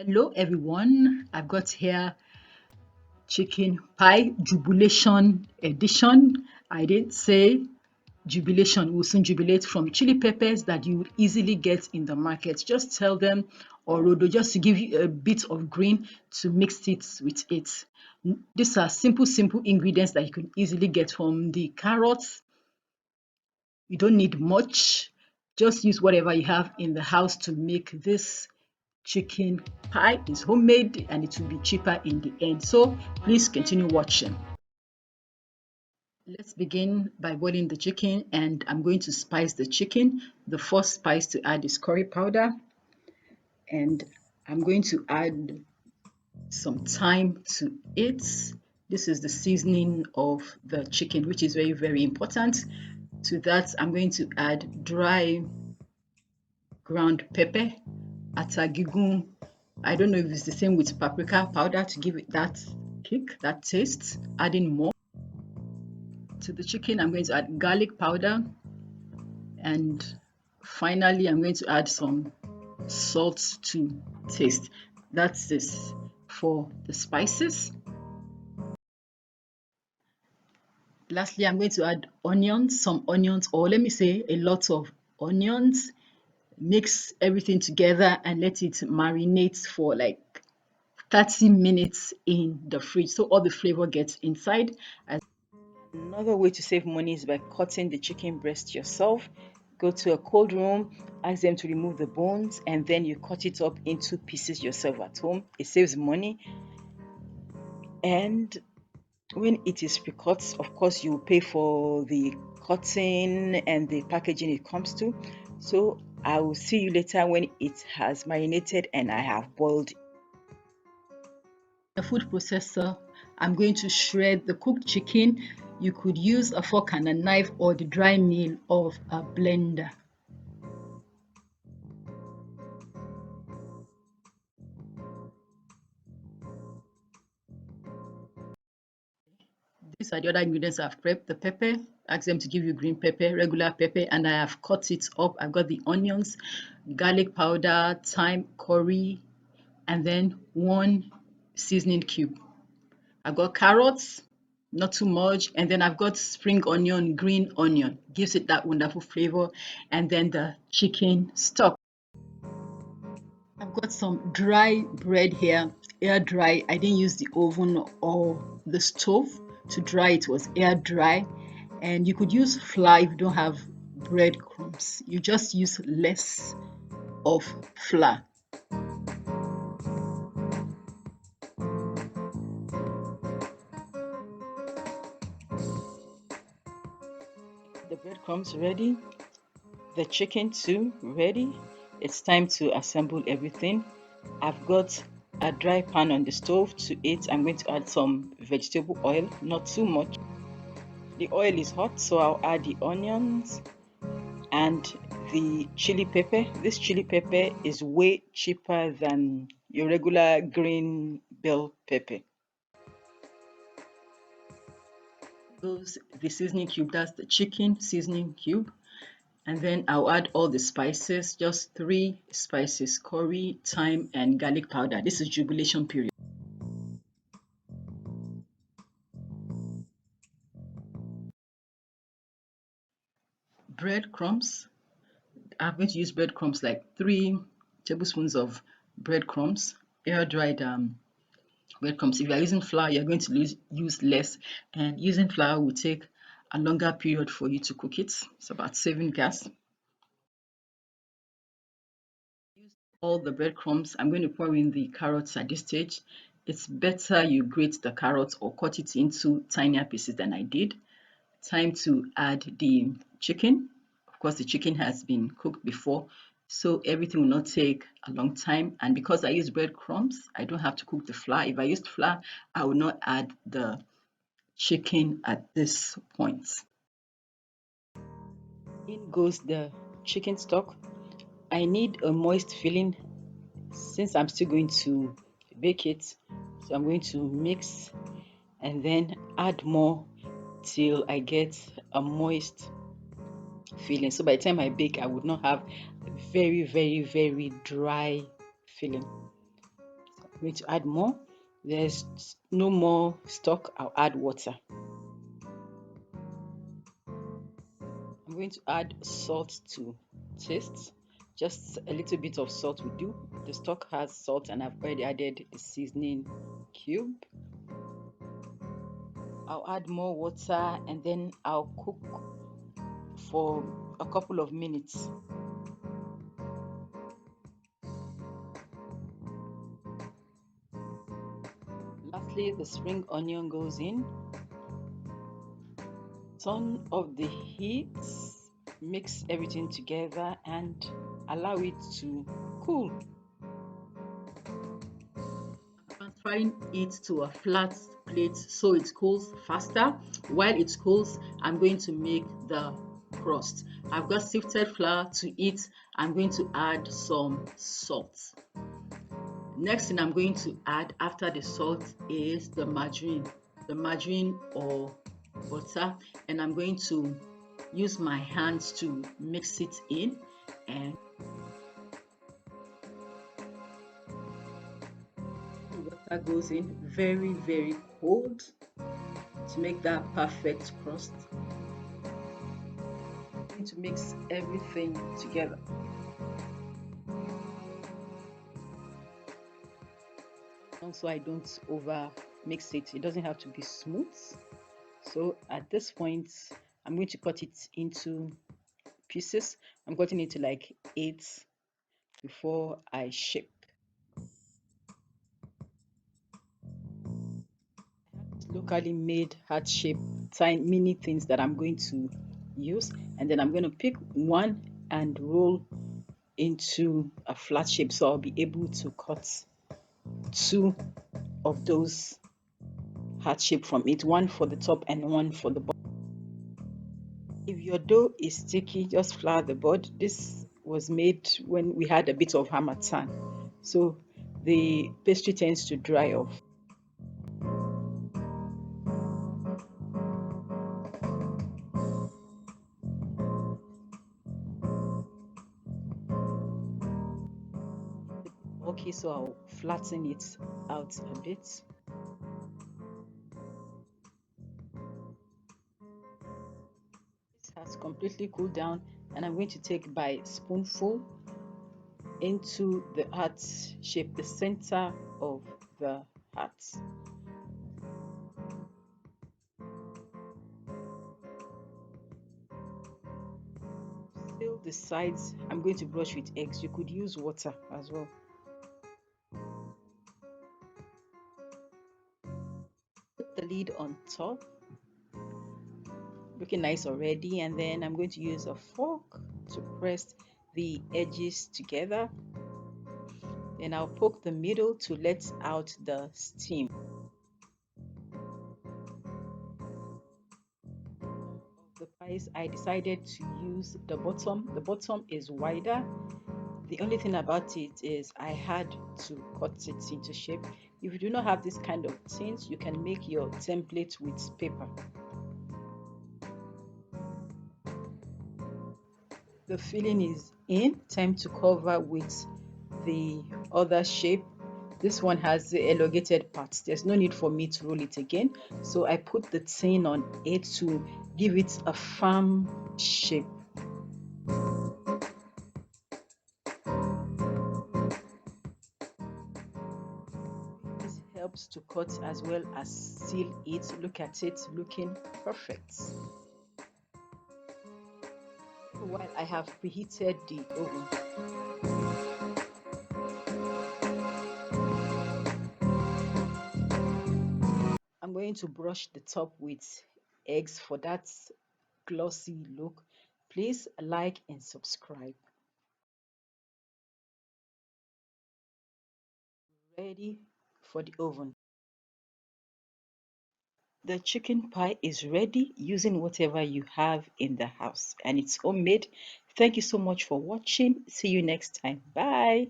Hello everyone, I've got here chicken pie jubilation edition. I did say jubilation will soon jubilate from chili peppers that you would easily get in the market. Just tell them or rodo just to give you a bit of green to mix it with it. These are simple ingredients that you can easily get from the carrots. You don't need much. Just use whatever you have in the house to make this chicken pie. Is homemade and it will be cheaper in the end. So please continue watching. Let's begin by boiling the chicken, and I'm going to spice the chicken. The first spice to add is curry powder, and I'm going to add some thyme to it. This is the seasoning of the chicken, which is very important. To that, I'm going to add dry ground pepper, atagigun. I don't know if it's the same with paprika powder to give it that kick, that taste. Adding more to the chicken, I'm going to add garlic powder, and finally I'm going to add some salt to taste. That's this for the spices. Lastly, I'm going to add onions, some onions, or let me say a lot of onions. Mix everything together and let it marinate for like 30 minutes in the fridge so all the flavor gets inside. Another way to save money is by cutting the chicken breast yourself. Go to a cold room, ask them to remove the bones, and then you cut it up into pieces yourself at home. It saves money. And when it is pre-cut, of course, you pay for the cutting and the packaging it comes to. So I will see you later when it has marinated and I have boiled a food processor. I'm going to shred the cooked chicken. You could use a fork and a knife or the dry meal of a blender. These are the other ingredients I've prepped. The pepper, ask them to give you green pepper, regular pepper, and I have cut it up. I've got the onions, garlic powder, thyme, curry, and then one seasoning cube. I've got carrots, not too much, and then I've got spring onion, green onion, gives it that wonderful flavor, and then the chicken stock. I've got some dry bread here, air dry. I didn't use the oven or the stove to dry, it was air dry. And you could use flour if you don't have breadcrumbs. You just use less of flour. The breadcrumbs ready, the chicken too ready. It's time to assemble everything. I've got a dry pan on the stove. To it, I'm going to add some vegetable oil, not too much. The oil is hot, so I'll add the onions and the chili pepper. This chili pepper is way cheaper than your regular green bell pepper. Goes the seasoning cube, that's the chicken seasoning cube. And then I'll add all the spices, just 3 spices: curry, thyme, and garlic powder. This is jubilation period. Breadcrumbs. I'm going to use breadcrumbs, like 3 tablespoons of breadcrumbs, air dried breadcrumbs. If you are using flour, you're going to use less, and using flour will take a longer period for you to cook it. It's about saving gas. All the breadcrumbs, I'm going to pour in the carrots at this stage. It's better you grate the carrots or cut it into tinier pieces than I did. Time to add the chicken. Of course, the chicken has been cooked before, so everything will not take a long time. And because I use breadcrumbs, I don't have to cook the flour. If I used flour, I will not add the chicken at this point. In goes the chicken stock. I need a moist filling since I'm still going to bake it. So I'm going to mix and then add more till I get a moist filling. So by the time I bake, I would not have very dry filling. I'm going to add more. There's no more stock. I'll add water. I'm going to add salt to taste. Just a little bit of salt will do. The stock has salt and I've already added the seasoning cube. I'll add more water and then I'll cook for a couple of minutes. Lastly, the spring onion goes in. Turn off the heat, mix everything together and allow it to cool. Transferring it to a flat plate so it cools faster. While it cools, I'm going to make the crust. I've got sifted flour to it. I'm going to add some salt. Next thing I'm going to add after the salt is the margarine or butter, and I'm going to use my hands to mix it in. And water goes in very cold to make that perfect crust. I'm going to mix everything together. Also, I don't over mix it. It doesn't have to be smooth. So at this point, I'm going to cut it into pieces. I'm cutting it to like 8 before I shape. Locally made heart shape tiny mini things that I'm going to use, and then I'm going to pick one and roll into a flat shape, so I'll be able to cut 2 of those heart shape from it, one for the top and one for the bottom. If your dough is sticky, just flour the board. This was made when we had a bit of harmattan, so the pastry tends to dry off. Okay, so I'll flatten it out a bit. This has completely cooled down, and I'm going to take by spoonful into the heart shape, the center of the heart. Seal the sides. I'm going to brush with eggs. You could use water as well. Put the lid on top. Looking nice already, and then I'm going to use a fork to press the edges together. Then I'll poke the middle to let out the steam. The pies, I decided to use the bottom. The bottom is wider. The only thing about it is I had to cut it into shape. If you do not have this kind of things, you can make your template with paper. The filling is in. Time to cover with the other shape. This one has the elongated parts. There's no need for me to roll it again, so I put the tin on it to give it a firm shape. This helps to cut as well as seal it. Look at it, looking perfect. While I have preheated the oven, I'm going to brush the top with eggs for that glossy look. Please like and subscribe. Ready for the oven. The chicken pie is ready using whatever you have in the house, and it's homemade. Thank you so much for watching. See you next time. Bye.